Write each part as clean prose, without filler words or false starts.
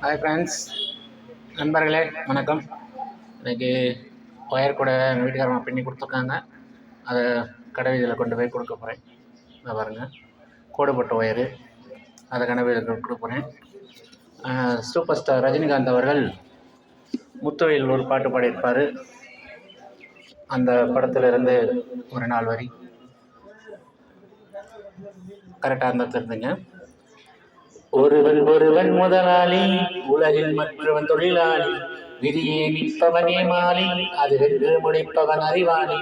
Hi friends, நண்பர்களே வணக்கம். இன்றைக்கி ஒயர் கூட எங்கள் வீட்டுக்காரமாக பின்னி கொடுத்துருக்காங்க. அதை கடை வீதியில் கொண்டு போய் கொடுக்க போகிறேன். இதை பாருங்கள், கோடுபட்ட ஒயரு, அதை கடை வீதியில் கொடுக்க போகிறேன். சூப்பர் ஸ்டார் ரஜினிகாந்த் அவர்கள் முத்துவையில் ஒரு பாட்டு பாடியிருப்பார். அந்த படத்திலிருந்து ஒரு 4 வரி கரெக்டாக இருந்தது இருந்துங்க. ஒருவன் முதலாளி, உலகில் மற்றவன் தொழிலாளி, விதியே நிற்பவனே மாலி, அது வென்று முடிப்பவன் அறிவாளி.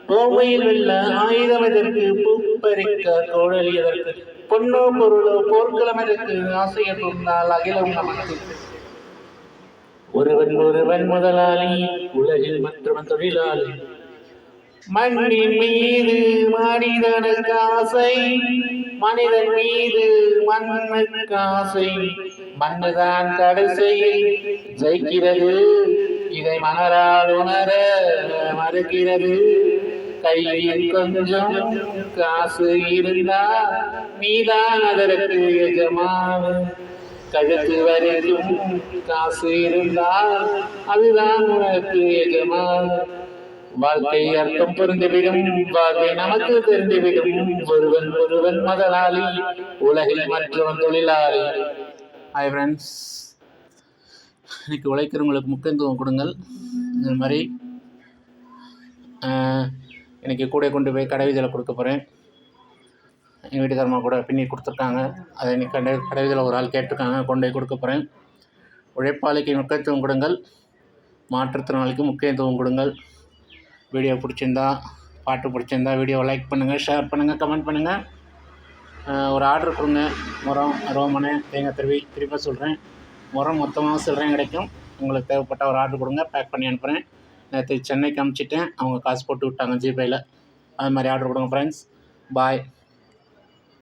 கோவையில் உள்ள ஆயுதம் எதற்கு, பூப்பறிக்க கோழல் எதற்கு, பொன்னோ பொருளோ போர்க்களம் எதற்கு, ஆசைய சொன்னால் அகிலம் நமக்கு. ஒருவன் முதலாளி, உலகில் மற்றவன் தொழிலாளி, மண்ணின் மீது மனிதனுக்கு ஆசை, மனிதன் மீது மண்ணுக்கு ஆசை, மண்ணுதான் கடைசியில் ஜெயிக்கிறது, இதை மனரால் உணர மறுக்கிறது. கையில் கொஞ்சம் காசு இருந்தா நீதான் அதற்கு எஜமான, கழுத்து வரைக்கும் காசு இருந்தால் அதுதான் உனக்கு எஜமான. வாழ்க்கை அர்த்தம் புரிந்துவிடும், வாழ்க்கை நமக்கு தெரிந்துவிடும். ஒருவன் முதலாளி, உலகில் மற்றவன் தொழிலாளி. ஹாய் ஃப்ரெண்ட்ஸ், இன்னைக்கு உழைக்கிறவங்களுக்கு முக்கியத்துவம் கொடுங்கள். இது மாதிரி இன்றைக்கி கூட கொண்டு போய் கடை வீதியில் கொடுக்க போகிறேன். எங்கள் வீட்டுக்காரமாக கூட பின்னி கொடுத்துருக்காங்க. அதை இன்றைக்கி கடை வீதியில் ஒரு ஆள் கேட்டிருக்காங்க, கொண்டு போய் கொடுக்க போகிறேன். உழைப்பாளிக்கு முக்கியத்துவம் கொடுங்கள், மாற்றுத்திறனாளிக்கு முக்கியத்துவம் கொடுங்கள். வீடியோ பிடிச்சிருந்தா, பாட்டு பிடிச்சிருந்தா வீடியோவை லைக் பண்ணுங்கள், ஷேர் பண்ணுங்கள், கமெண்ட் பண்ணுங்கள். ஒரு ஆர்டர் கொடுங்க. முறம், ரோமனை, தேங்காய் திருப்பி சொல்கிறேன். முறம் மொத்தமாக சில்லறையும் கிடைக்கும். உங்களுக்கு தேவைப்பட்ட ஒரு ஆர்டர் கொடுங்க, பேக் பண்ணி அனுப்புகிறேன். நேற்று சென்னைக்கு அனுப்பிச்சிட்டேன், அவங்க காசு போட்டு விட்டாங்க ஜிபேயில். அது மாதிரி ஆர்டர் கொடுங்க ஃப்ரெண்ட்ஸ். பாய்.